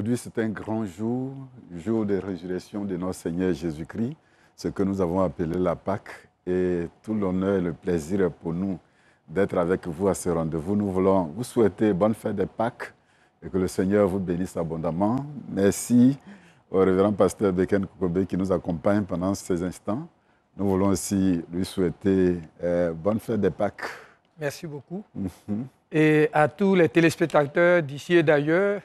Aujourd'hui, c'est un grand jour, jour de résurrection de notre Seigneur Jésus-Christ, ce que nous avons appelé la Pâque. Et tout l'honneur et le plaisir est pour nous d'être avec vous à ce rendez-vous. Nous voulons vous souhaiter bonne fête de Pâques et que le Seigneur vous bénisse abondamment. Merci au révérend pasteur Beken Kokobe qui nous accompagne pendant ces instants. Nous voulons aussi lui souhaiter bonne fête de Pâques. Merci beaucoup. Et à tous les téléspectateurs d'ici et d'ailleurs,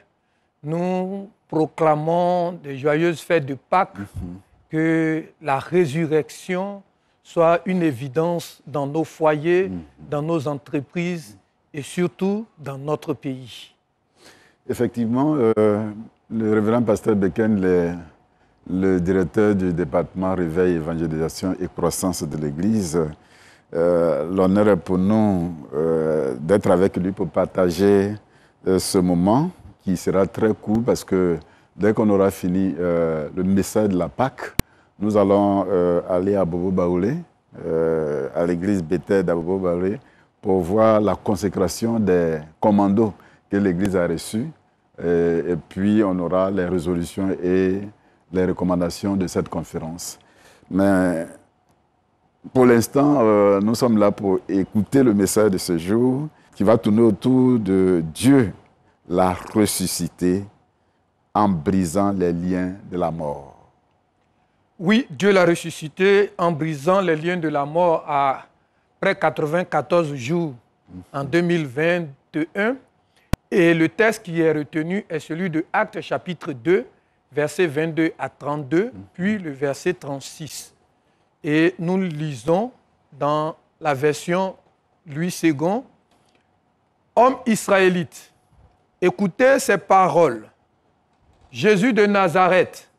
nous proclamons des joyeuses fêtes de Pâques, que la résurrection soit une évidence dans nos foyers, dans nos entreprises et surtout dans notre pays. Effectivement, le révérend pasteur Beken, le directeur du département Réveil, Évangélisation et Croissance de l'Église, l'honneur est pour nous d'être avec lui pour partager ce moment qui sera très court parce que dès qu'on aura fini le message de la Pâque, nous allons aller à Bobo Baoulé, à l'église Bethel d'Abobo Baoulé, pour voir la consécration des commandos que l'église a reçus. Et puis, on aura les résolutions et les recommandations de cette conférence. Mais pour l'instant, nous sommes là pour écouter le message de ce jour qui va tourner autour de Dieu l'a ressuscité en brisant les liens de la mort. Oui, Dieu l'a ressuscité en brisant les liens de la mort après 94 jours en 2021. Et le texte qui est retenu est celui de Actes chapitre 2, versets 22 à 32, puis le verset 36. Et nous lisons dans la version Louis II. « Homme israélite, écoutez ces paroles. Jésus de Nazareth,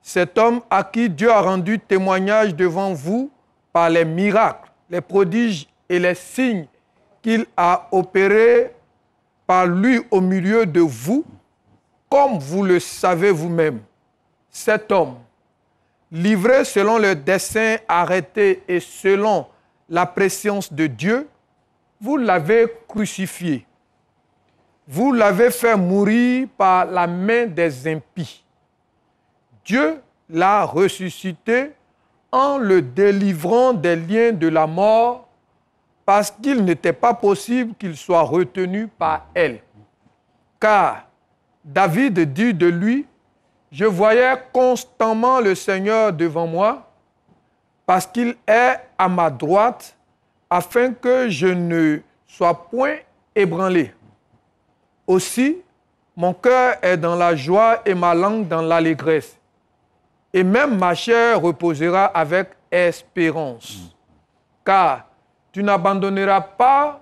cet homme à qui Dieu a rendu témoignage devant vous par les miracles, les prodiges et les signes qu'il a opérés par lui au milieu de vous, comme vous le savez vous-même, cet homme, livré selon le dessein arrêté et selon la préscience de Dieu, vous l'avez crucifié. Vous l'avez fait mourir par la main des impies. Dieu l'a ressuscité en le délivrant des liens de la mort parce qu'il n'était pas possible qu'il soit retenu par elle. Car David dit de lui, « Je voyais constamment le Seigneur devant moi parce qu'il est à ma droite afin que je ne sois point ébranlé. Aussi, mon cœur est dans la joie et ma langue dans l'allégresse. Et même ma chair reposera avec espérance. Car tu n'abandonneras pas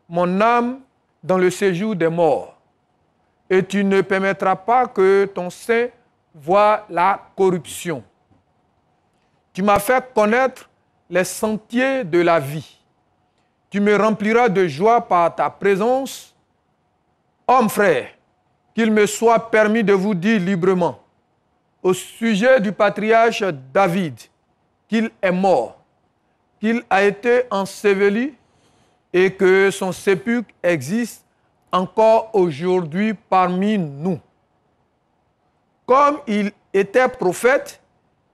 mon âme dans le séjour des morts. Et tu ne permettras pas que ton sein voie la corruption. Tu m'as fait connaître les sentiers de la vie. Tu me rempliras de joie par ta présence. Hommes frères, qu'il me soit permis de vous dire librement au sujet du patriarche David qu'il est mort, qu'il a été enseveli et que son sépulcre existe encore aujourd'hui parmi nous. Comme il était prophète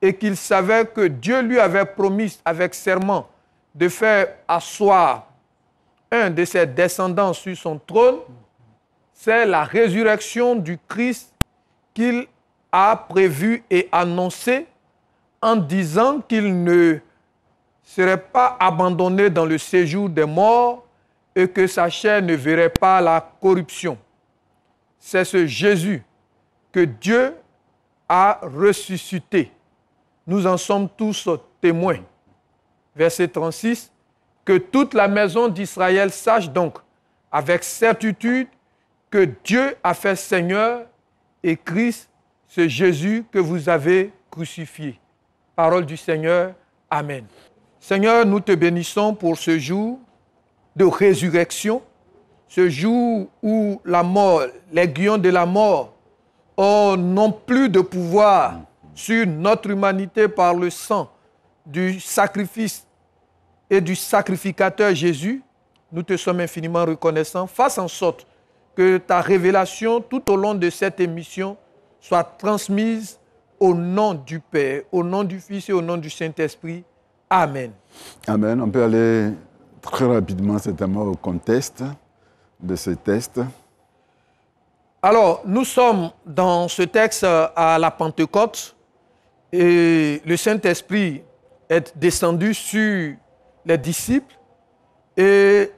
et qu'il savait que Dieu lui avait promis avec serment de faire asseoir un de ses descendants sur son trône, c'est la résurrection du Christ qu'il a prévu et annoncé en disant qu'il ne serait pas abandonné dans le séjour des morts et que sa chair ne verrait pas la corruption. C'est ce Jésus que Dieu a ressuscité. Nous en sommes tous témoins. Verset 36, que toute la maison d'Israël sache donc avec certitude que Dieu a fait Seigneur et Christ, ce Jésus que vous avez crucifié. Parole du Seigneur. Amen. Seigneur, nous te bénissons pour ce jour de résurrection, ce jour où la mort, les aiguillons de la mort n'ont plus de pouvoir sur notre humanité par le sang du sacrifice et du sacrificateur Jésus. Nous te sommes infiniment reconnaissants. Fasse en sorte que ta révélation tout au long de cette émission soit transmise au nom du Père, au nom du Fils et au nom du Saint-Esprit. Amen. Amen. On peut aller très rapidement certainement au contexte de ce texte. Alors, nous sommes dans ce texte à la Pentecôte et le Saint-Esprit est descendu sur les disciples et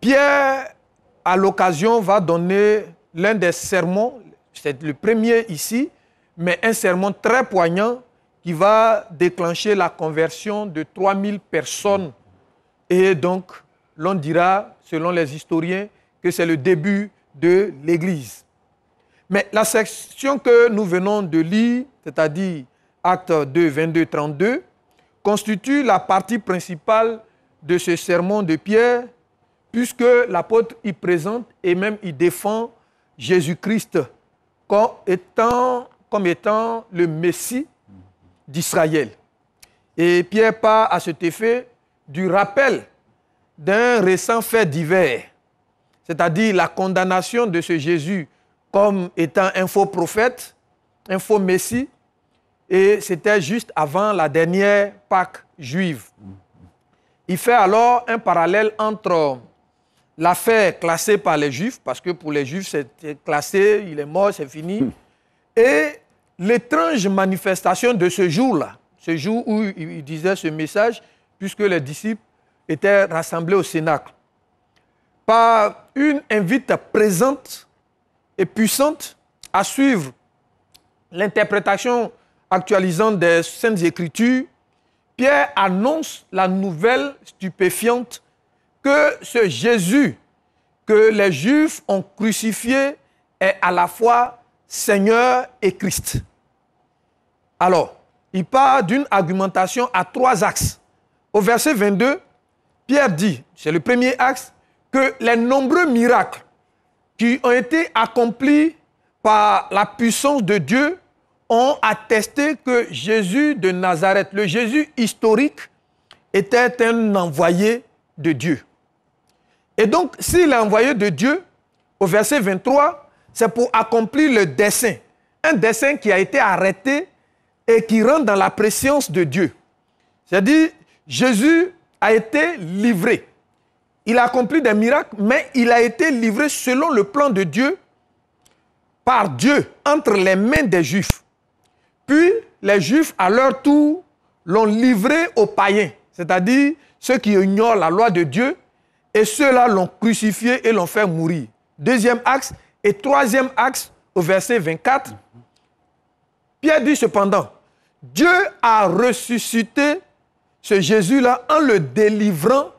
Pierre, à l'occasion, va donner l'un des sermons, c'est le premier ici, mais un sermon très poignant qui va déclencher la conversion de 3000 personnes. Et donc, l'on dira, selon les historiens, que c'est le début de l'Église. Mais la section que nous venons de lire, c'est-à-dire Actes 2, 22, 32, constitue la partie principale de ce sermon de Pierre, puisque l'apôtre y présente et même y défend Jésus-Christ comme étant le Messie d'Israël. Et Pierre part à cet effet du rappel d'un récent fait divers, c'est-à-dire la condamnation de ce Jésus comme étant un faux prophète, un faux Messie, et c'était juste avant la dernière Pâque juive. Il fait alors un parallèle entre l'affaire classée par les Juifs, parce que pour les Juifs, c'est classé, il est mort, c'est fini, et l'étrange manifestation de ce jour-là, ce jour où il disait ce message, puisque les disciples étaient rassemblés au Cénacle, par une invite présente et puissante à suivre l'interprétation actualisante des Saintes Écritures, Pierre annonce la nouvelle stupéfiante que ce Jésus que les Juifs ont crucifié est à la fois Seigneur et Christ. Alors, il part d'une argumentation à 3 axes. Au verset 22, Pierre dit, c'est le premier axe, que les nombreux miracles qui ont été accomplis par la puissance de Dieu ont attesté que Jésus de Nazareth, le Jésus historique, était un envoyé de Dieu. Et donc, s'il est envoyé de Dieu, au verset 23, c'est pour accomplir le dessein. Un dessein qui a été arrêté et qui rentre dans la préscience de Dieu. C'est-à-dire, Jésus a été livré. Il a accompli des miracles, mais il a été livré selon le plan de Dieu, par Dieu, entre les mains des Juifs. Puis, les Juifs, à leur tour, l'ont livré aux païens, c'est-à-dire ceux qui ignorent la loi de Dieu, et ceux-là l'ont crucifié et l'ont fait mourir. Deuxième axe. Et troisième axe, au verset 24, Pierre dit cependant, Dieu a ressuscité ce Jésus-là en le délivrant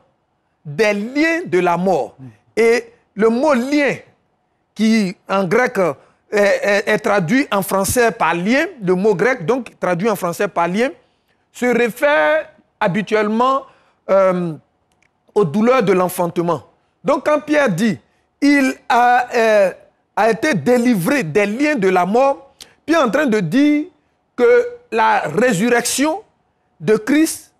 des liens de la mort. Et le mot lien, qui en grec est traduit en français par lien, le mot grec donc traduit en français par lien, se réfère habituellement aux douleurs de l'enfantement. Donc quand Pierre dit, il a été délivré des liens de la mort, Pierre est en train de dire que la résurrection de Christ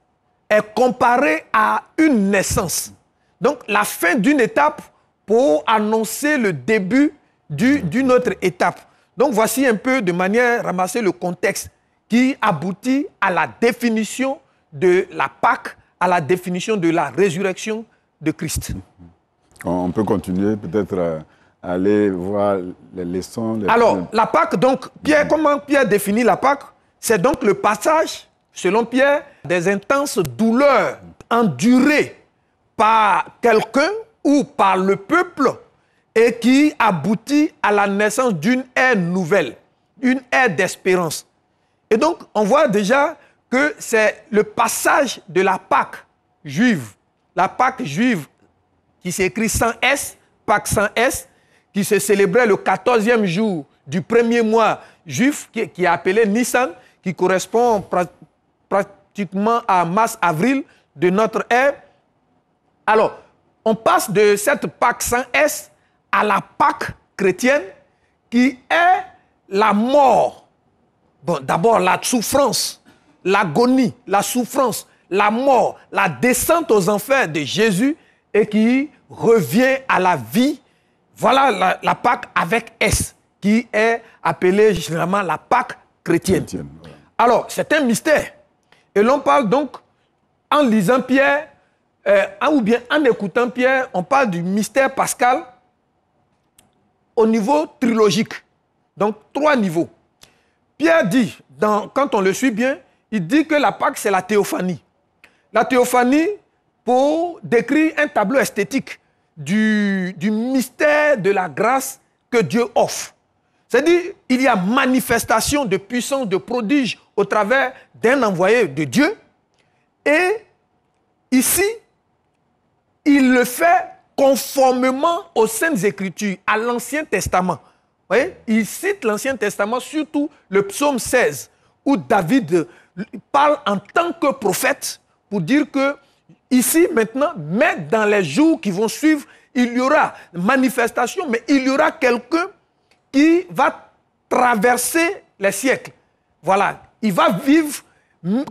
est comparée à une naissance. Donc la fin d'une étape pour annoncer le début d'une autre étape. Donc voici un peu de manière ramassée le contexte qui aboutit à la définition de la Pâque, à la définition de la résurrection de Christ. On peut continuer peut-être à aller voir les leçons. Alors, la Pâque, donc, Pierre, comment Pierre définit la Pâque? C'est donc le passage, selon Pierre, des intenses douleurs endurées par quelqu'un ou par le peuple et qui aboutit à la naissance d'une ère nouvelle, une ère d'espérance. Et donc, on voit déjà que c'est le passage de la Pâque juive. La Pâque juive qui s'écrit sans S, Pâque sans S, qui se célébrait le 14e jour du premier mois juif, qui est appelé Nissan, qui correspond pratiquement à mars-avril de notre ère. Alors, on passe de cette Pâque sans S à la Pâque chrétienne, qui est la mort. Bon, d'abord la souffrance, l'agonie, la souffrance, la mort, la descente aux enfers de Jésus, et qui revient à la vie Voilà la Pâque avec S, qui est appelée généralement la Pâque chrétienne. Voilà. Alors, c'est un mystère. Et l'on parle donc, en lisant Pierre, ou bien en écoutant Pierre, on parle du mystère pascal au niveau trilogique. Donc, 3 niveaux. Pierre dit, quand on le suit bien, il dit que la Pâque, c'est la théophanie. La théophanie, pour décrire un tableau esthétique du mystère de la grâce que Dieu offre. C'est-à-dire, il y a manifestation de puissance, de prodige au travers d'un envoyé de Dieu. Et ici, il le fait conformément aux Saintes Écritures, à l'Ancien Testament. Vous voyez, il cite l'Ancien Testament, surtout le psaume 16, où David parle en tant que prophète pour dire que ici, maintenant, mais dans les jours qui vont suivre, il y aura manifestation, mais il y aura quelqu'un qui va traverser les siècles. Voilà, il va vivre,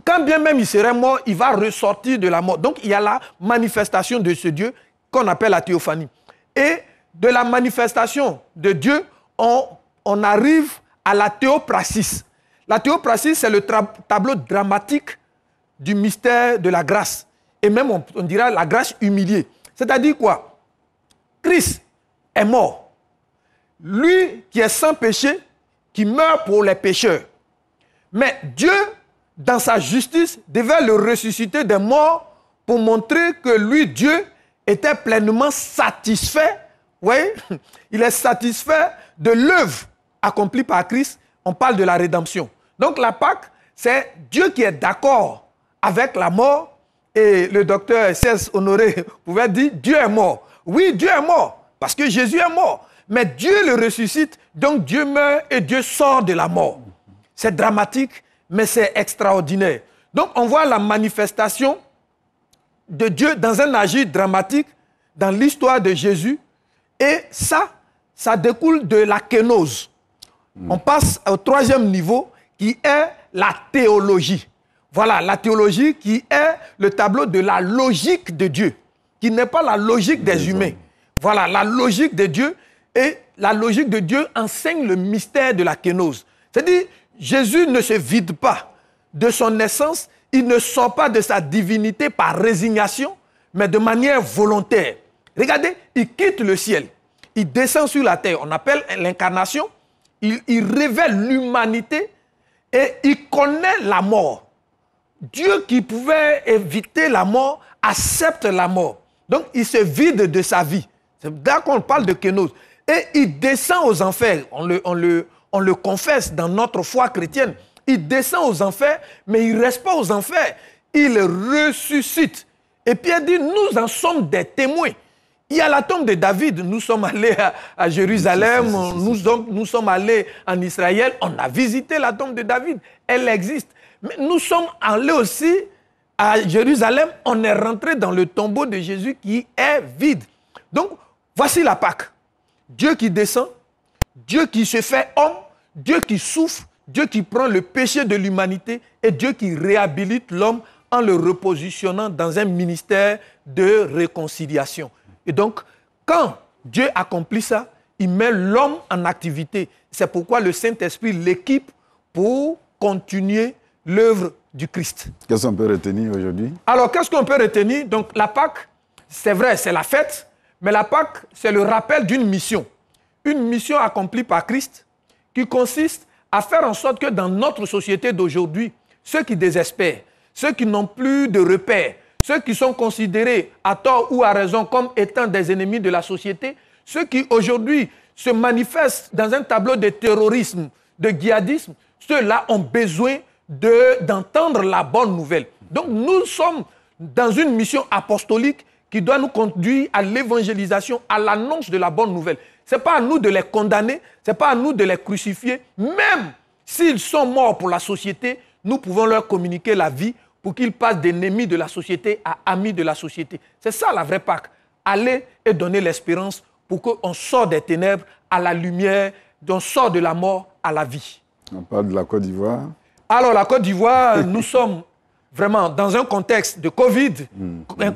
quand bien même il serait mort, il va ressortir de la mort. Donc, il y a la manifestation de ce Dieu qu'on appelle la théophanie. Et de la manifestation de Dieu, on arrive à la théopraxis. La théopraxis, c'est le tableau dramatique du mystère de la grâce. Et même, on dira la grâce humiliée. C'est-à-dire quoi? Christ est mort. Lui qui est sans péché, qui meurt pour les pécheurs. Mais Dieu, dans sa justice, devait le ressusciter des morts pour montrer que lui, Dieu, était pleinement satisfait. Oui, il est satisfait de l'œuvre accomplie par Christ. On parle de la rédemption. Donc la Pâque, c'est Dieu qui est d'accord avec la mort. Et le docteur C.S. Honoré pouvait dire, Dieu est mort. Oui, Dieu est mort, parce que Jésus est mort. Mais Dieu le ressuscite, donc Dieu meurt et Dieu sort de la mort. C'est dramatique, mais c'est extraordinaire. Donc on voit la manifestation de Dieu dans un agir dramatique dans l'histoire de Jésus. Et ça découle de la kénose. On passe au 3e niveau qui est la théologie. Voilà, la théologie qui est le tableau de la logique de Dieu, qui n'est pas la logique des humains. Voilà, la logique de Dieu. Et la logique de Dieu enseigne le mystère de la kénose. C'est-à-dire, Jésus ne se vide pas de son essence, il ne sort pas de sa divinité par résignation, mais de manière volontaire. Regardez, il quitte le ciel, il descend sur la terre, on appelle l'incarnation, il révèle l'humanité et il connaît la mort. Dieu qui pouvait éviter la mort, accepte la mort. Donc, il se vide de sa vie. C'est là qu'on parle de kénose. Et il descend aux enfers. On le confesse dans notre foi chrétienne. Il descend aux enfers, mais il ne reste pas aux enfers. Il ressuscite. Et Pierre dit, nous en sommes des témoins. Il y a la tombe de David. Nous sommes allés à Jérusalem, nous sommes allés en Israël. On a visité la tombe de David. Elle existe. Mais nous sommes allés aussi à Jérusalem. On est rentré dans le tombeau de Jésus qui est vide. Donc, voici la Pâque. Dieu qui descend, Dieu qui se fait homme, Dieu qui souffre, Dieu qui prend le péché de l'humanité et Dieu qui réhabilite l'homme en le repositionnant dans un ministère de réconciliation. Et donc, quand Dieu accomplit ça, il met l'homme en activité. C'est pourquoi le Saint-Esprit l'équipe pour continuer l'œuvre du Christ. Qu'est-ce qu'on peut retenir aujourd'hui? Alors, qu'est-ce qu'on peut retenir? Donc, la Pâque, c'est vrai, c'est la fête, mais la Pâque, c'est le rappel d'une mission. Une mission accomplie par Christ qui consiste à faire en sorte que dans notre société d'aujourd'hui, ceux qui désespèrent, ceux qui n'ont plus de repères, ceux qui sont considérés à tort ou à raison comme étant des ennemis de la société, ceux qui aujourd'hui se manifestent dans un tableau de terrorisme, de djihadisme, ceux-là ont besoin d'entendre la bonne nouvelle. Donc nous sommes dans une mission apostolique qui doit nous conduire à l'évangélisation, à l'annonce de la bonne nouvelle. Ce n'est pas à nous de les condamner, ce n'est pas à nous de les crucifier. Même s'ils sont morts pour la société, nous pouvons leur communiquer la vie pour qu'ils passent d'ennemis de la société à amis de la société. C'est ça la vraie Pâque. Aller et donner l'espérance pour qu'on sorte des ténèbres à la lumière, on sort de la mort à la vie. On parle de la Côte d'Ivoire. Alors la Côte d'Ivoire, nous sommes vraiment dans un contexte de Covid,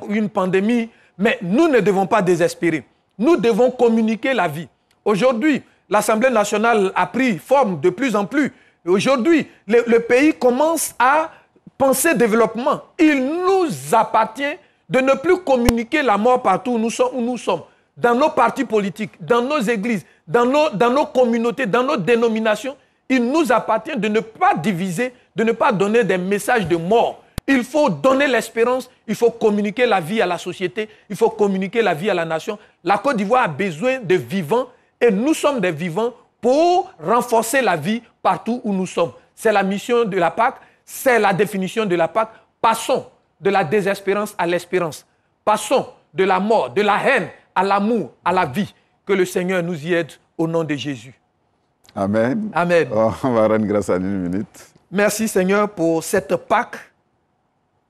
une pandémie, mais nous ne devons pas désespérer. Nous devons communiquer la vie. Aujourd'hui, l'Assemblée nationale a pris forme de plus en plus. Aujourd'hui, le pays commence à penser développement. Il nous appartient de ne plus communiquer la mort partout où nous sommes, dans nos partis politiques, dans nos églises, dans nos communautés, dans nos dénominations. Il nous appartient de ne pas diviser, de ne pas donner des messages de mort. Il faut donner l'espérance, il faut communiquer la vie à la société, il faut communiquer la vie à la nation. La Côte d'Ivoire a besoin de vivants et nous sommes des vivants pour renforcer la vie partout où nous sommes. C'est la mission de la PAC, c'est la définition de la PAC. Passons de la désespérance à l'espérance. Passons de la mort, de la haine à l'amour, à la vie. Que le Seigneur nous y aide au nom de Jésus. Amen. Amen. Oh, on va rendre grâce à une minute. Merci Seigneur pour cette Pâque,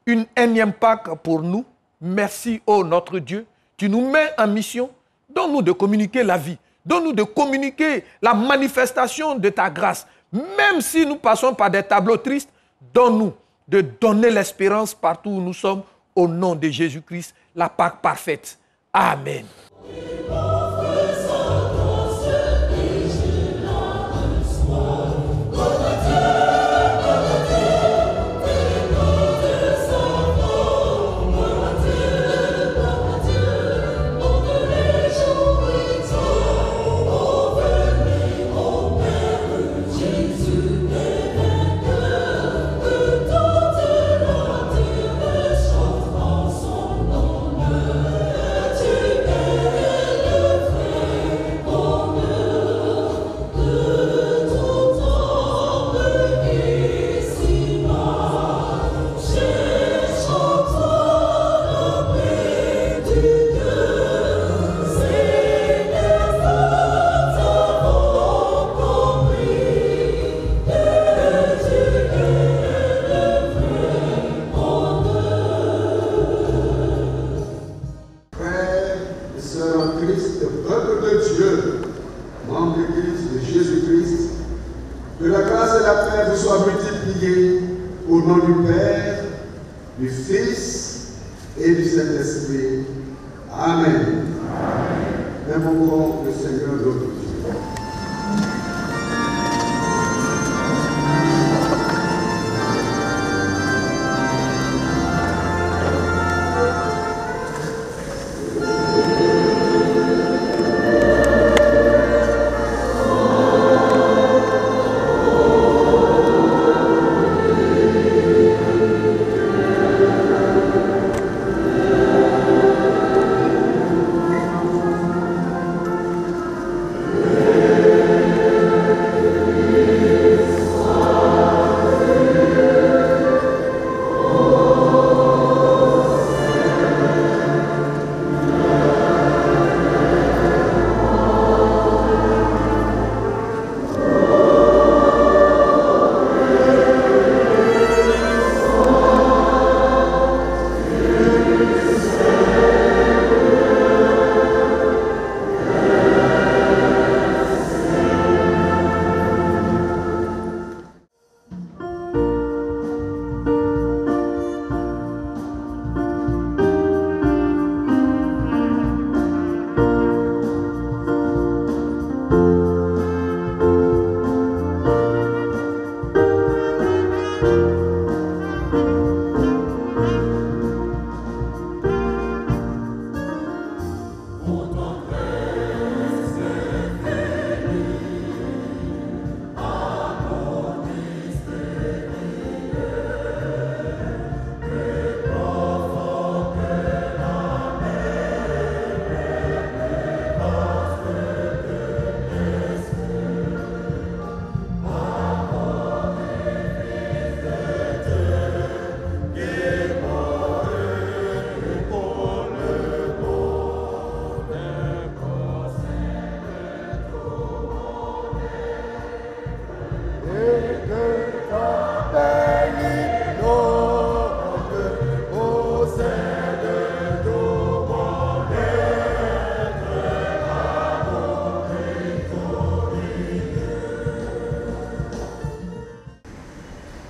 une énième Pâque pour nous. Merci, oh notre Dieu. Tu nous mets en mission. Donne-nous de communiquer la vie. Donne-nous de communiquer la manifestation de ta grâce. Même si nous passons par des tableaux tristes, donne-nous de donner l'espérance partout où nous sommes au nom de Jésus-Christ, la Pâque parfaite. Amen.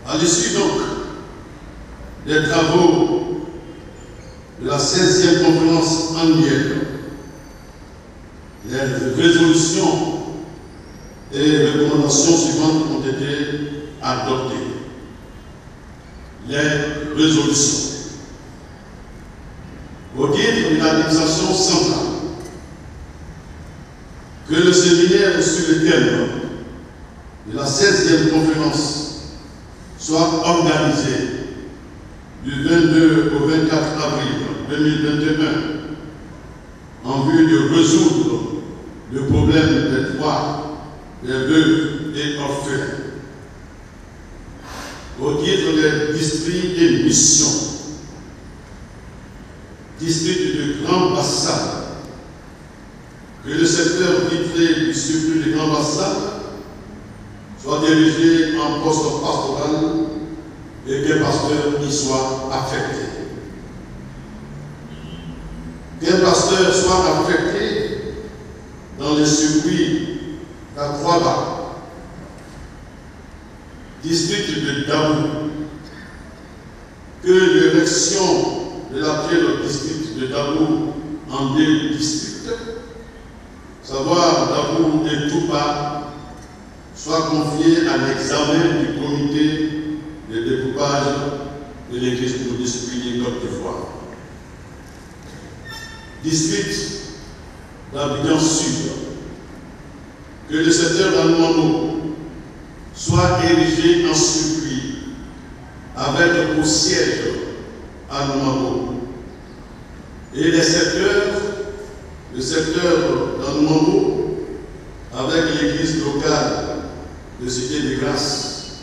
À l'issue donc des travaux de la 16e conférence annuelle les résolutions et recommandations suivantes ont été adoptées. Les résolutions. Au titre de l'administration centrale, que le séminaire sur le thème de la 16e conférence soit organisé du 22 au 24 avril 2021 en vue de résoudre le problème des droits des veuves et orphelins. Au titre des districts et missions, district de Grand Bassam, que le secteur vitré du surplus de Grand Bassam soit dirigé en poste pastoral et qu'un pasteur y soit affecté. Qu'un pasteur soit affecté dans les circuits d'Akroaba, district de Dabou, que l'érection de la pierre district de Dabou en 2 districts, savoir Dabou et Touba, soit confié à l'examen du comité de découpage de l'église bouddhiste unie Côte d'Ivoire. District d'Abidjan Sud, que le secteur d'Anouamou soit érigé en circuit avec pour siège Anouamou et le secteur d'Anouamou avec l'église locale de Cité de Grâce,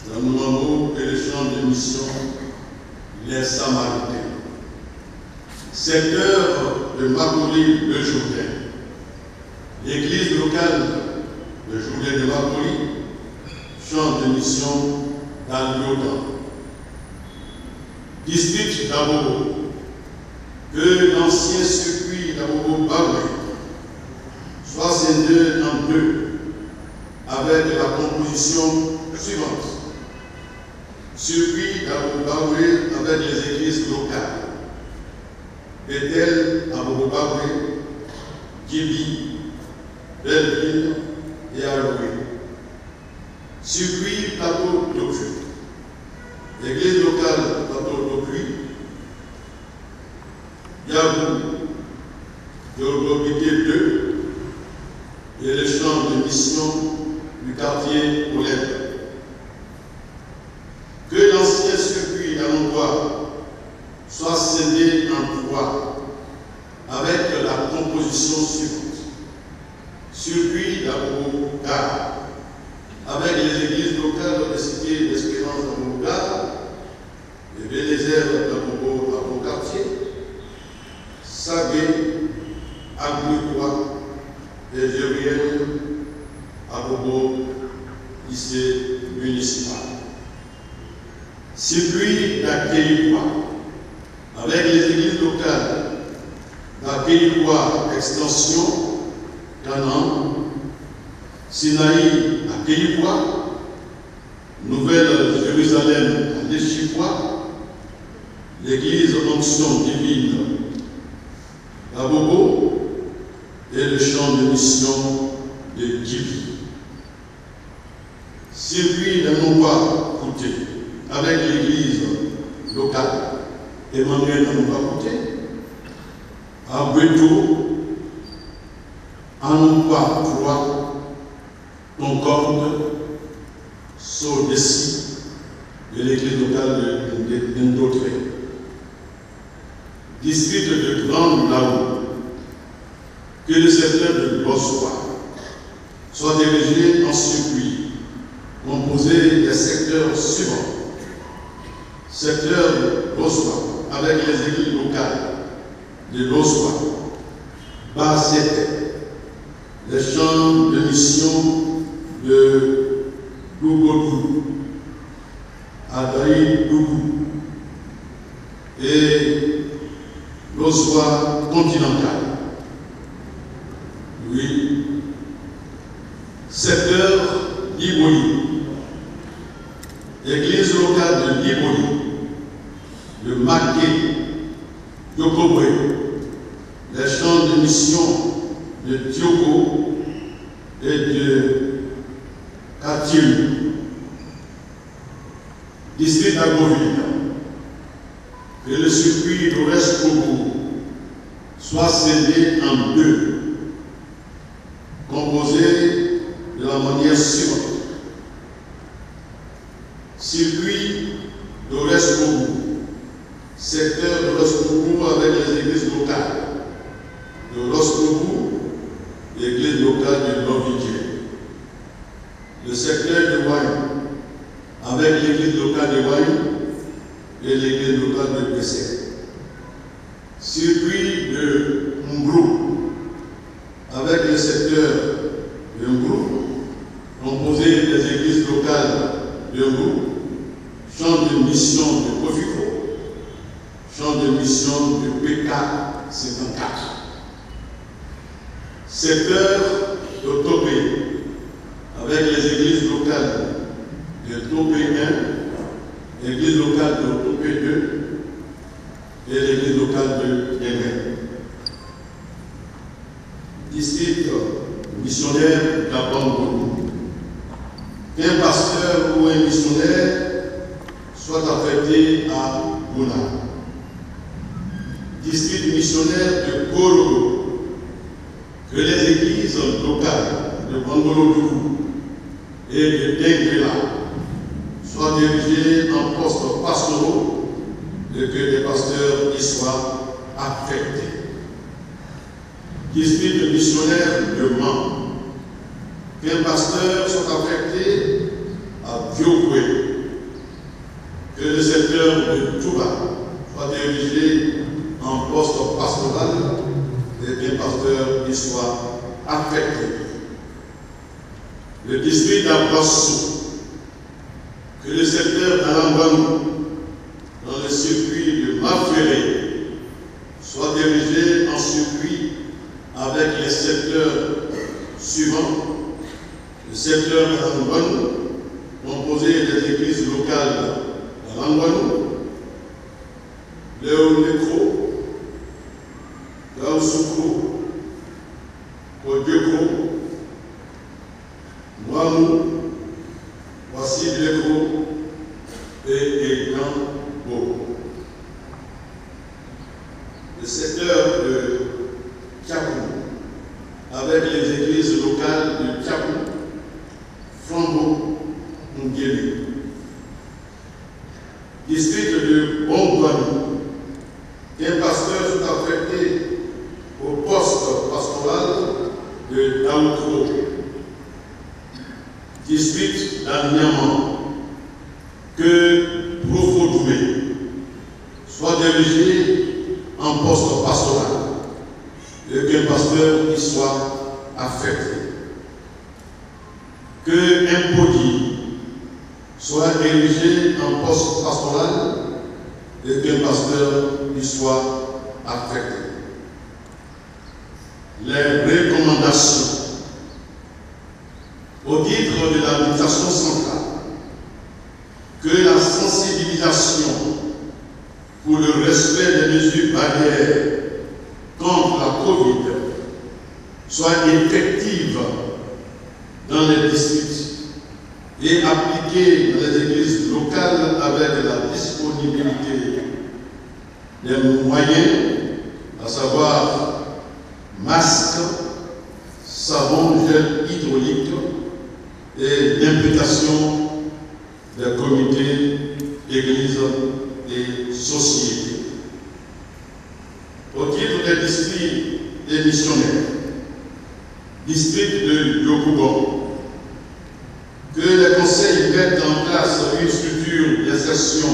d'Anouamou et le champ de mission Les Samaritains. Secteur de Makoli de Jourdain, l'église locale de Jourdain de Makoli, champ de mission d'Aliodan. District d'Abobo, que l'ancien circuit d'Abobo Baoué soit scindé en 2 avec la composition suivante. Circuit d'Abobo Baoué avec les églises locales. Bethel, Abobo Baoué, Djibi, Belleville et Aloué. Circuit Plateau d'Ocu. L'église locale Plateau d'Ocu, Yabou, Yorobité 2 et les champs de mission du quartier Olève. Que l'ancien circuit d'Anouba soit scindé en 3 avec la composition suivante. Circuit d'Abou-Gar avec les églises locales de Cité d'Espérance d'Abou-Gar, de Bénézère d'Abou-Quartier, Sabé, Abou-Kwa et Jériel, Abou lycée municipal. Circuit d'Akéiwa avec les églises locales d'Akéiwa Extension, Canaan, Sinaï à Kéiwa, Nouvelle-Jérusalem à Léchipois, l'église Onction Divine à Bobo et le champ de mission de Djibi. Circuit d'Anouba Kouté avec l'église locale Emmanuel Anouba Kouté, à Boueto, Anouba 3, Concorde, Sodessi, de l'église locale de Ndotré. District de Grande Laou, que le secteur de Bossois soit dirigé en circuit composé des secteurs suivants. Secteur de Bossois avec les églises locales de Bossois, Bassete, les champs de mission de Dougodou, Adaï Dougou et l'Ossois continental. Oui. Secteur Liboli, église locale de Liboli, de Maké, Yokobwe, les champs de mission de Diogo et de Katil, district d'Agoville, que le circuit d'Ores-Kobo soit scindé en deux, composé de la manière suivante. Circuit d'Ores-Kobo, secteur d'Ores-Kobo avec les églises locales de Ros-Kobo, l'église locale de Novidje. Le secteur de Wayne avec l'église locale de Wayne et l'église locale de Bessé. Circuit de Mbrou avec le secteur de Mbrou, composé des églises locales de Mbrou, champ de mission de Kofiko, champ de mission de PK 54. Secteur de Topé, avec les églises locales de Topé 1, l'église locale de Topé 2 et l'église locale de Yemen. District missionnaire d'Abango. Qu'un pasteur ou un missionnaire soit affecté à Gouna. District missionnaire de Korogo. Que les églises locales de Bangolodougou et de Denguela soient dirigées en postes pastoraux et que les pasteurs y soient affectés. District missionnaire de Man. Qu'un pasteur soit affecté à Biokwe. Que le secteur de Touba soit dirigé en poste pastoral et qu'un pasteur y soit affecté. Le district d'Abrassou, que le secteur d'Alambanou, dans le circuit de Maféré, soit dirigé en circuit avec les secteurs suivants. Le secteur d'Alambanou, composé des églises locales d'Alambanou, Léo-Nécro, Gaousoukro, Kodjeko, Mouamou, Wassi-Lécro et Egambo. Le secteur de Tiakou, avec les églises locales de Tiakou, Flambeau, Nguéli. District de Bongouani, qu'un pasteur soit affecté au poste pastoral de Daoutro. District d'Aniaman, que Profodoumé soit dirigé en poste pastoral et qu'un pasteur y soit affecté. Que Impodi soit dirigé en poste pastoral et qu'un pasteur y soit affecté. Les recommandations au titre de l'administration centrale, que la sensibilisation pour le respect des mesures barrières contre la Covid soit effective dans les districts et appliquée dans les églises locales avec la disponibilité des moyens, à savoir masques, savon, gel hydraulique et l'implication des comités, églises et sociétés. Au titre des districts des missionnaires, district de Yokougon, que les conseils mettent en place une structure d'insertion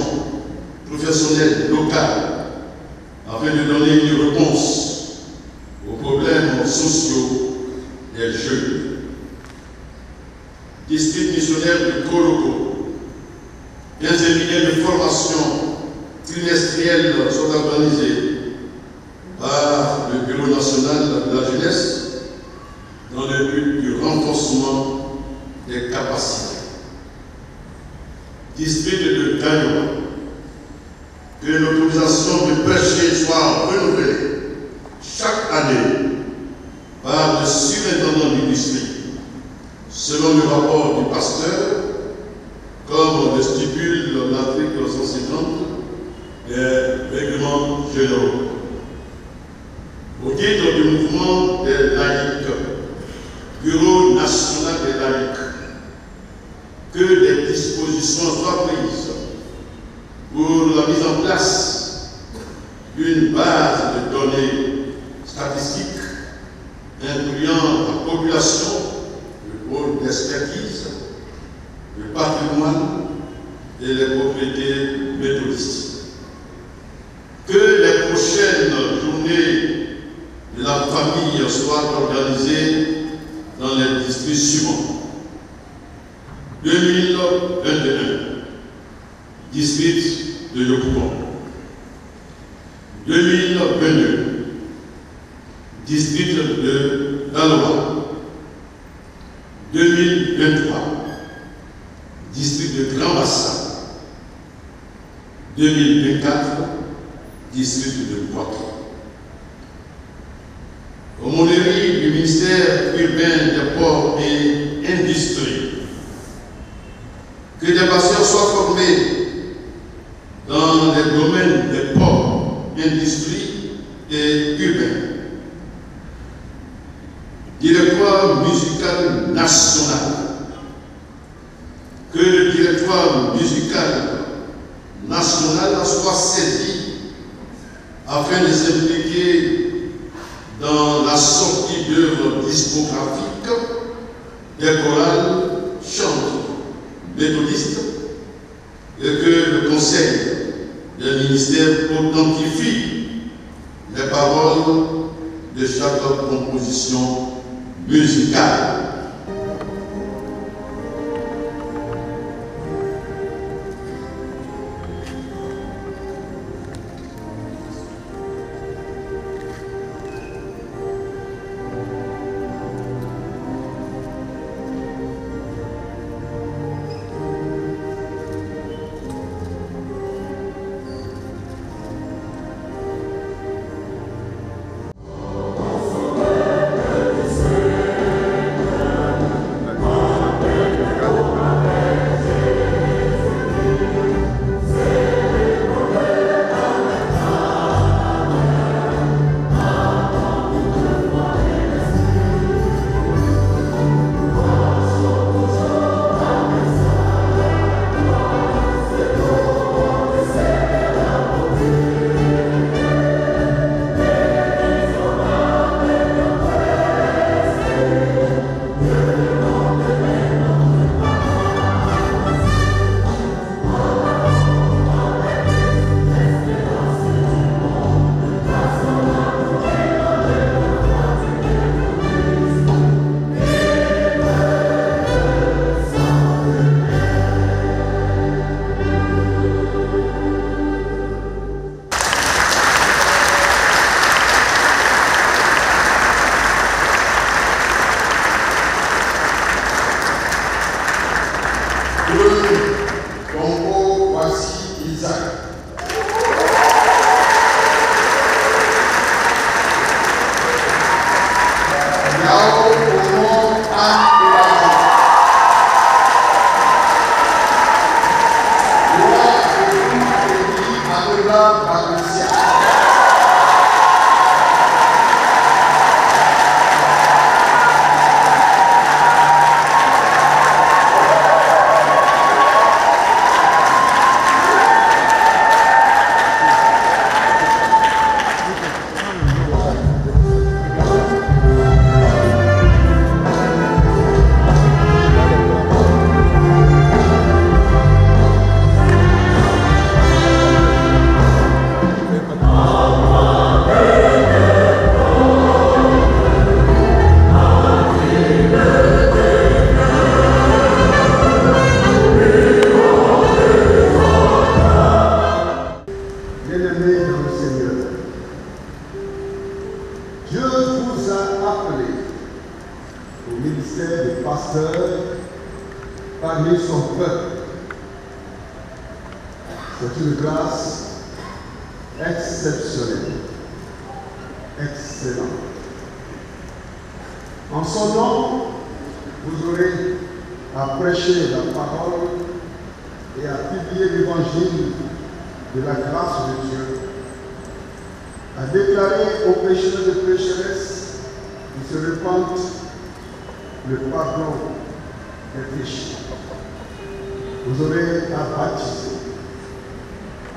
professionnelle locale afin de donner une réponse aux problèmes sociaux des jeunes. District missionnaire de Korogo, des séminaires de formation trimestriels sont organisés par le Bureau national de la jeunesse dans le but du renforcement des capacités. District de Gagnon, que l'autorisation de prêcher soit renouvelée chaque année par le surintendant du district, selon le rapport du pasteur, comme le stipule l'article 150 des règlements généraux. Au titre du mouvement des laïcs, Bureau national des laïcs, que des dispositions soient prises pour la mise en place d'une base de données statistiques incluant la population, le pôle d'expertise, le patrimoine et les propriétés méthodistes. Que les prochaines journées de la famille soient organisées dans les districts suivants. 2021, district de Yopougon. 2022, district de Daloa. 2023, district de Grand Bassin. 2024, district de Poitou. Aumônerie du ministère urbain des ports et industries. Que des pasteurs soient formés dans les domaines des ports, industries et urbains. Directoire musical national. Que le directoire musical national soit saisi afin de s'impliquer dans la sortie d'œuvres discographiques des chorales chantres méthodistes et que le conseil des ministères authentifie les paroles de chaque composition musicale. C'est une grâce exceptionnelle, excellente. En son nom, vous aurez à prêcher la parole et à publier l'évangile de la grâce de Dieu, à déclarer aux pécheurs et pécheresses qui se repentent le pardon des péchés. Vous aurez à baptiser,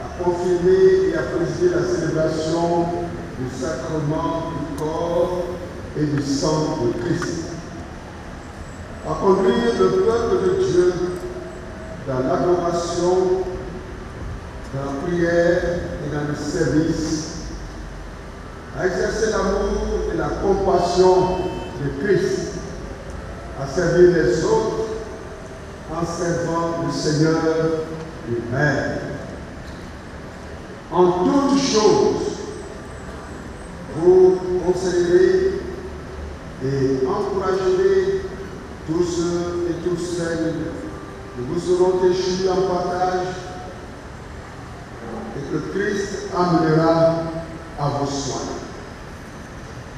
à confirmer et à présider la célébration du sacrement du corps et du sang de Christ, à conduire le peuple de Dieu dans l'adoration, dans la prière et dans le service, à exercer l'amour et la compassion de Christ, à servir les autres en servant le Seigneur lui-même. En toutes choses, vous conseillerez et encouragerez tous ceux et toutes celles qui vous seront échus en partage et que Christ amènera à vos soins.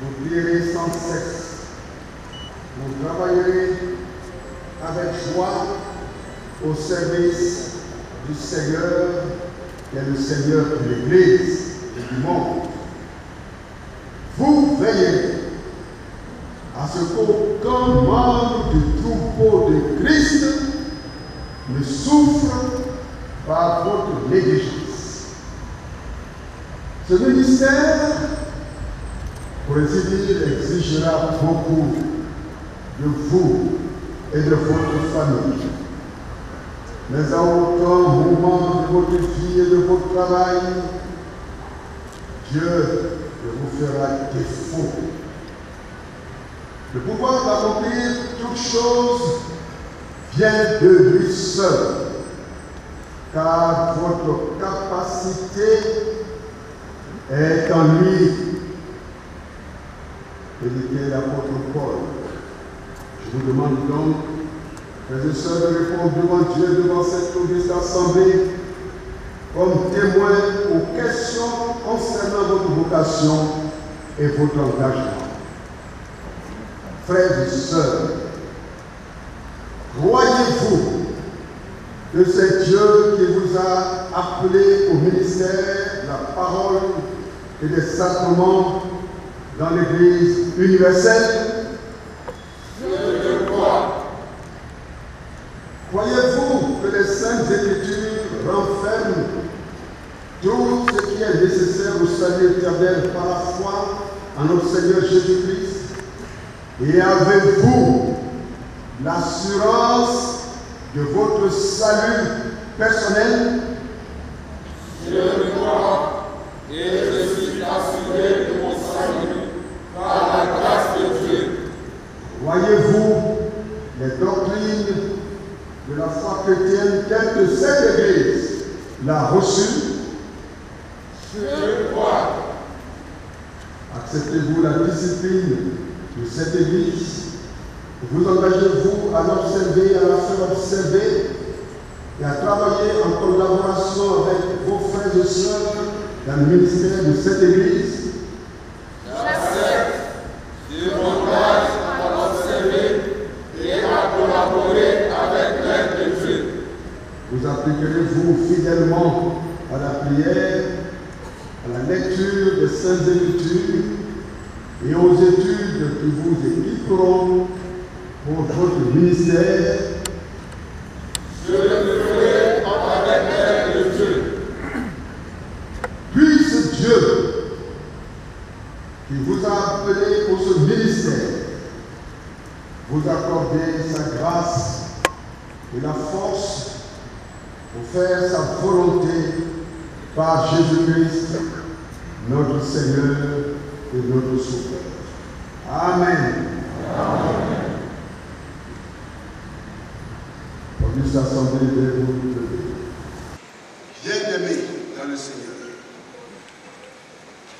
Vous prierez sans cesse, vous travaillerez avec joie au service du Seigneur, qui est le Seigneur de l'Église et du monde. Vous veillerez à ce qu'aucun membre du troupeau de Christ ne souffre par votre négligence. Ce ministère, pour ainsi dire, exigera beaucoup de vous et de votre famille. Mais à aucun moment de votre vie et de votre travail, Dieu ne vous fera défaut. Le pouvoir d'accomplir toutes choses vient de lui seul, car votre capacité est en lui. Et dit l'apôtre Paul. Je vous demande donc, frères et sœurs, de répondre devant Dieu, devant cette auguste assemblée, comme témoin aux questions concernant votre vocation et votre engagement. Frères et sœurs, croyez-vous que c'est Dieu qui vous a appelé au ministère de la parole et des sacrements dans l'Église universelle? Je le crois. Croyez-vous que les Saintes Écritures renferment tout ce qui est nécessaire au salut éternel par la foi en notre Seigneur Jésus-Christ? Et avez-vous l'assurance de votre salut personnel? Je le crois et je suis assuré de mon salut par la grâce de Dieu. Voyez-vous les doctrines de la foi chrétienne telles que cette Église l'a reçue? Je le crois. Acceptez-vous la discipline de cette Église? Vous engagez-vous à l'observer, à la faire observer et à travailler en collaboration avec vos frères et sœurs dans le ministère de cette Église? J'accepte. Je m'engage à l'observer et à collaborer avec l'aide de Dieu. Vous appliquerez-vous fidèlement à la prière, à la lecture des Saintes Écritures et aux études qui vous équiperont pour votre ministère? Je le ferai avec l'aide de Dieu. Puisse Dieu, qui vous a appelé pour ce ministère, vous accorder sa grâce et la force pour faire sa volonté par Jésus-Christ, notre Seigneur et notre Sauveur. Amen. Amen. Auguste Assemblée de vous lever. Bien-aimés dans le Seigneur,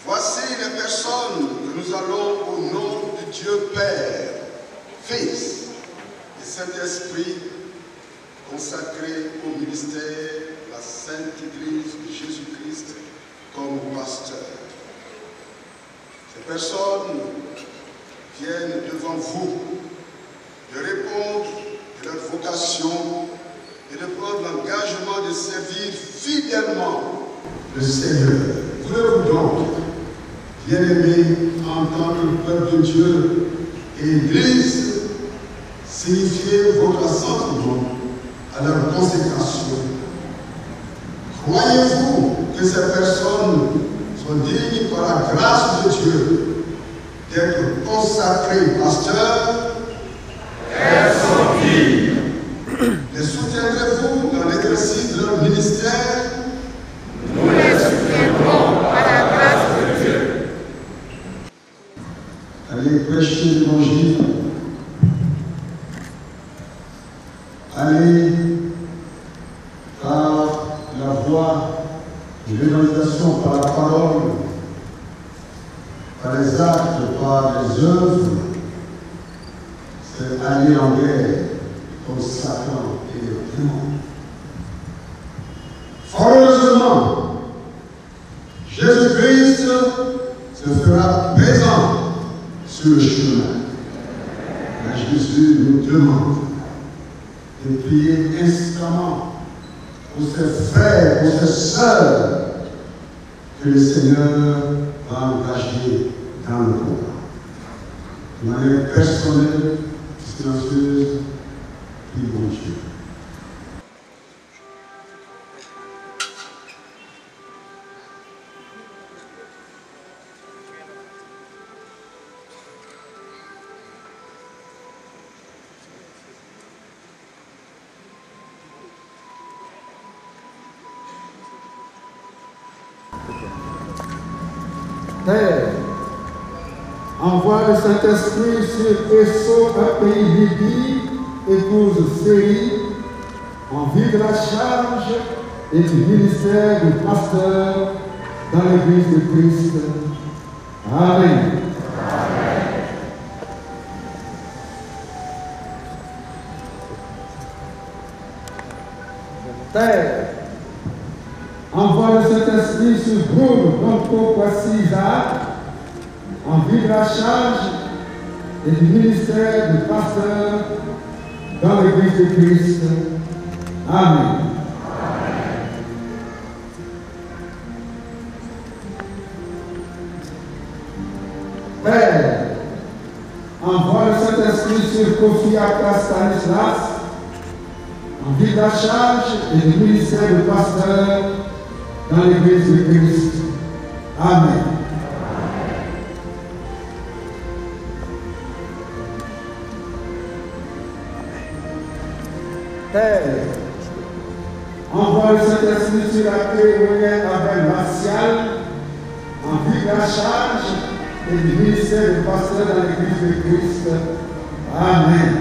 voici les personnes que nous allons au nom de Dieu Père, Fils et Saint-Esprit consacrer au ministère de la Sainte Église de Jésus-Christ comme pasteur. Ces personnes viennent devant vous, de répondre de leur vocation et de prendre l'engagement de servir fidèlement le Seigneur. Voulez-vous donc, bien-aimés, entendre le peuple de Dieu et l'Église signifier votre assentiment à leur consécration? Croyez-vous que ces personnes sont dignes par la grâce de Dieu d'être consacrés pasteurs? Elles sont dignes. Les soutiendrez-vous dans l'exercice de leur ministère? Nous les soutiendrons par la grâce de Dieu. Allez prêcher l'évangile. Allez par la voie de l'évangélisation, par la parole, par les actes, par les œuvres. C'est aller en guerre contre Satan et le démon. Heureusement, Jésus-Christ se fera présent sur le chemin. Mais Jésus nous demande de prier instamment pour ses frères, pour ses sœurs, que le Seigneur va engager dans le combat. De manière personnelle, silencieuse, puis bon Dieu. Père, envoie le Saint-Esprit sur Esso, un pays Libye, épouse Série, en vue de la charge et du ministère du pasteur dans l'Église de Christ. Amen. Père, envoie le Saint-Esprit sur Bruno, Bronco, Poissy, Isaac, en vue de la charge et du ministère du pasteur dans l'Église de Christ. Amen. Père, envoie le Saint-Esprit sur Kofi Akra Stanislas, en vue de la charge et du ministère du pasteur dans l'Église de Christ. Amen. Père, envoie le Saint-Esprit sur la théorie avec Martial, en vue de la charge et du ministère du pasteur dans l'Église de Christ. Amen.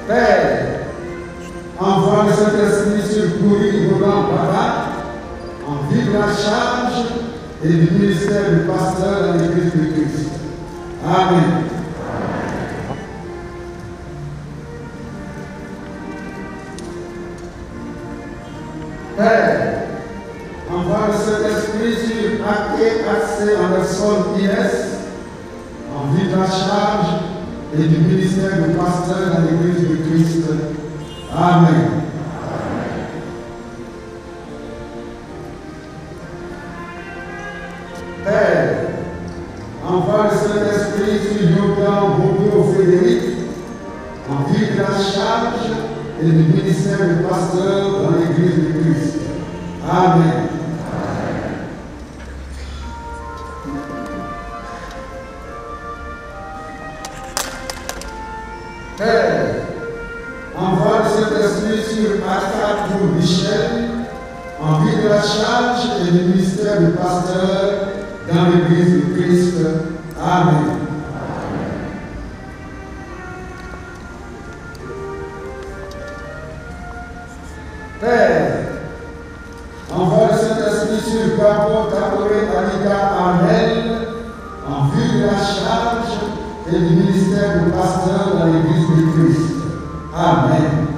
Père, envoie le Saint-Esprit sur Pourri Roland Barat, en vue de la charge et du ministère du pasteur dans l'Église de Christ. Amen. Père, envoie le Saint-Esprit sur A.T.A.C. Anderson I.S., en vue de la charge et du ministère du pasteur dans l'Église de Christ. Amen. Père, envoie le Saint-Esprit sur Jordan Bourdeau Frédéric, en vue de la charge et du ministère du pasteur dans l'Église de Christ. Amen. Père, envoie le Saint-Esprit sur Arcade Michel, en vue de la charge et du ministère du pasteur dans l'Église de Christ. Amen. Père, envoie le Saint-Esprit sur Gabo Takoré Alida Armel, en vue de la charge et du ministère du pasteur dans l'Église de Christ. Amen.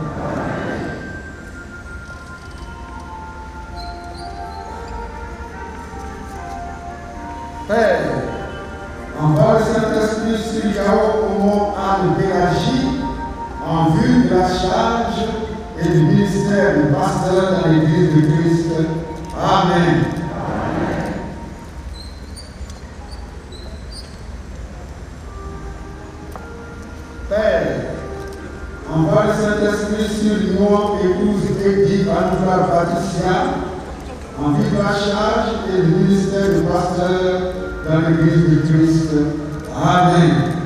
au mont Anne-Pélagie en vue de la charge et du ministère du pasteur dans l'Église de Christ. Amen. Père, envoie le Saint-Esprit sur l'union épouse Edith Anouvar Patricia en vue de la charge et du ministère du pasteur dans l'Église de Christ. Amen.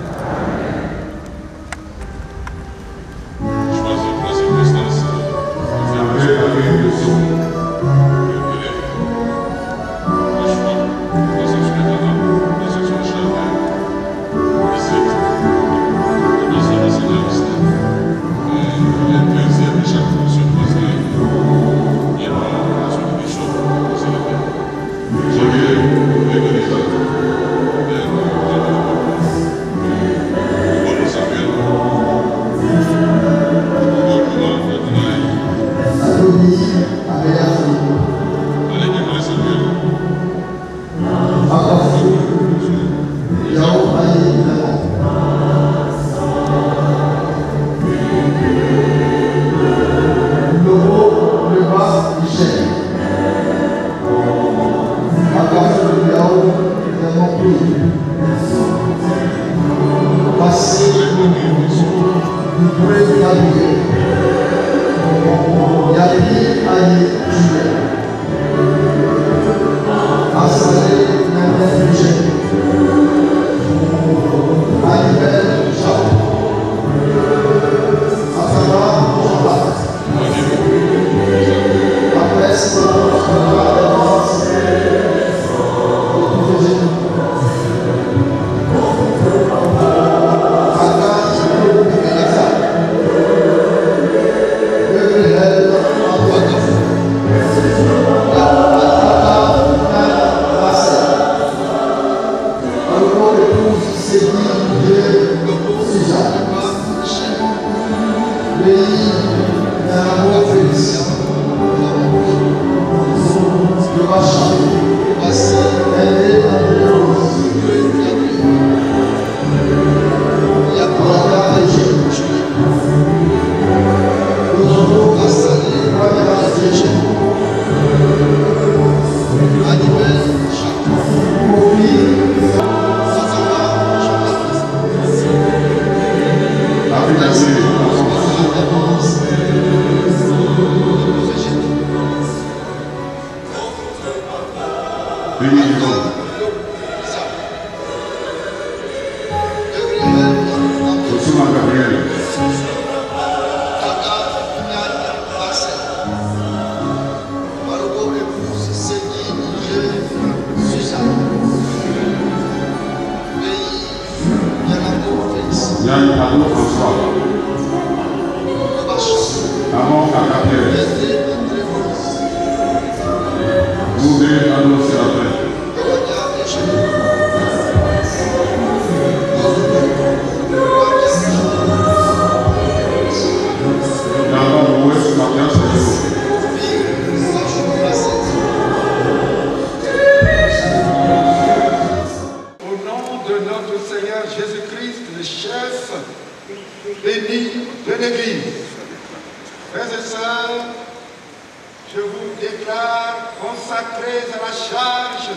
Je vous déclare consacrés à la charge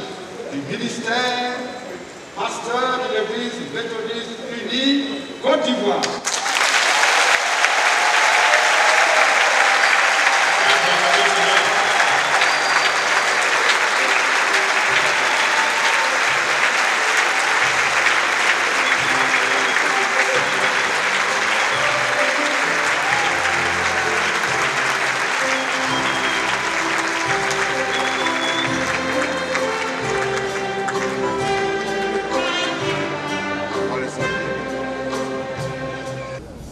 du ministère pasteur de l'Église méthodiste unie Côte d'Ivoire.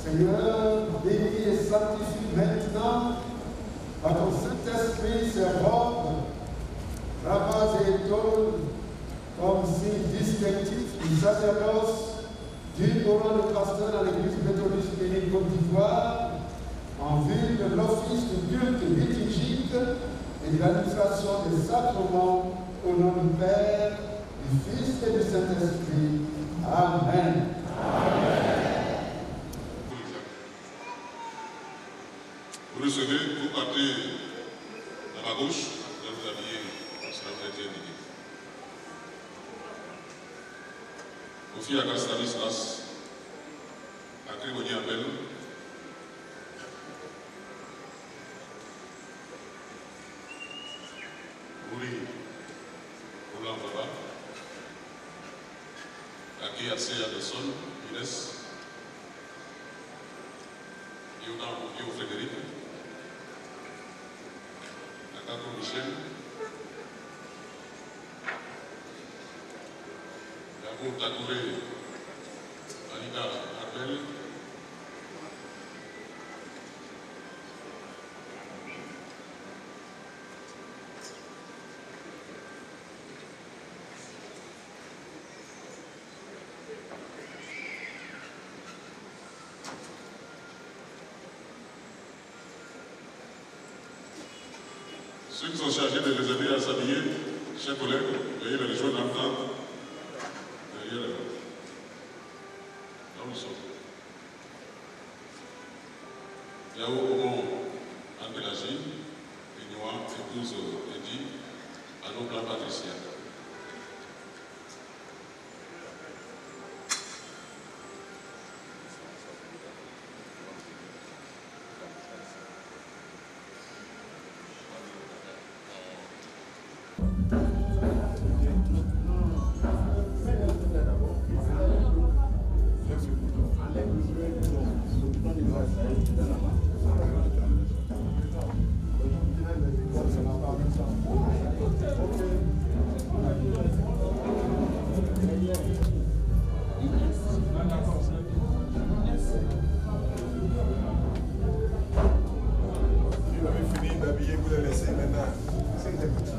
Seigneur, bénis et sanctifie maintenant à ton Saint-Esprit ces robes, bravas et étoiles, comme signe distinctif du sacerdoce d'une couronne de pasteur dans l'Église méthodiste unie Côte d'Ivoire, en vue de l'office de culte liturgique et de l'administration des sacrements au nom du Père, du Fils et du Saint-Esprit. Amen. Amen. recevez, vous partez à ma gauche, là vous habillez, cela vous a été indiqué. Kofi Stanislas, Akriboni Abel, Rouli Roland Baba, Ake Assez Adelson, Inès, Yo Frédéric, Akako Michel, Yacoub Takouré, Anita Arbel, ceux qui sont chargés de les aider à s'habiller, chers collègues, veuillez les rejoindre en temps. Derrière là où nous sommes. Yao Omo Anpelagie, Vignois, épouse Eddy, Anokla Patricia.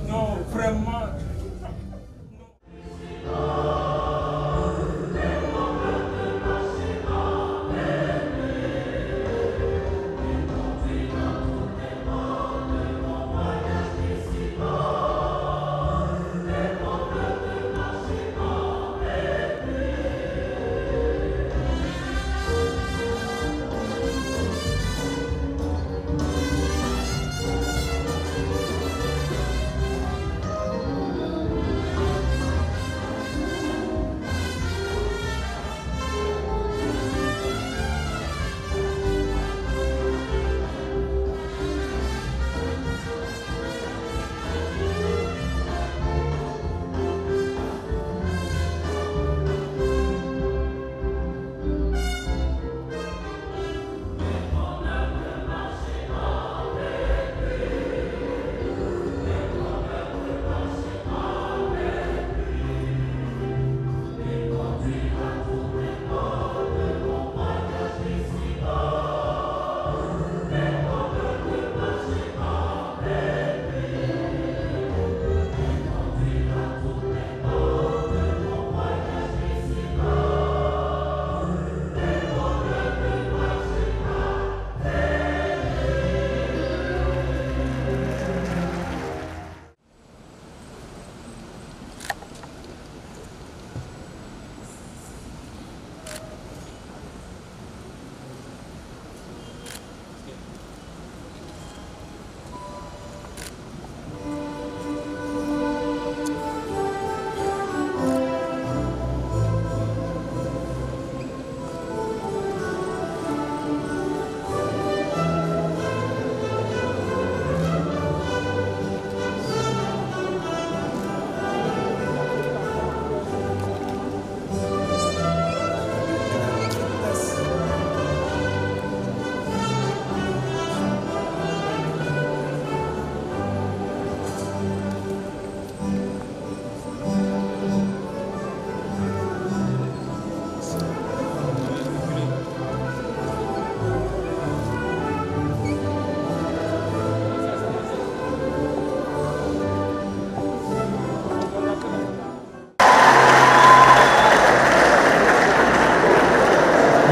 Non, vraiment.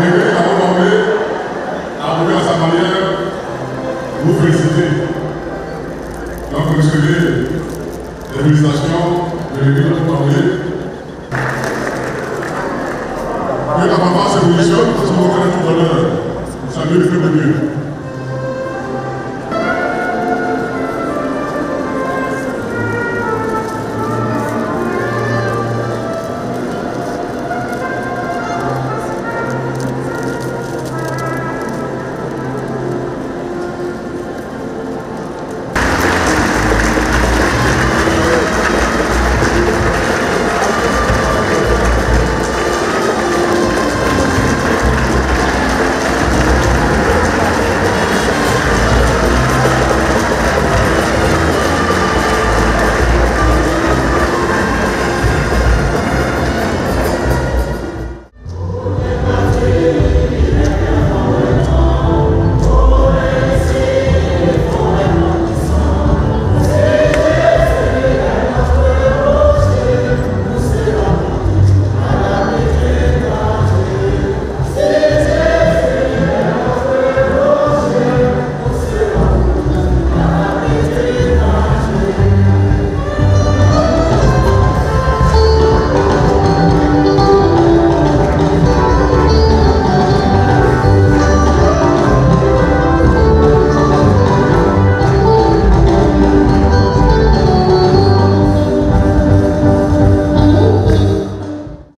L'évêque a demandé à sa manière vous féliciter. Donc vous recevez les félicitations de l'évêque de Touré. Que la maman se positionne parce qu'on reconnaît tout à l'heure. Salut le Dieu.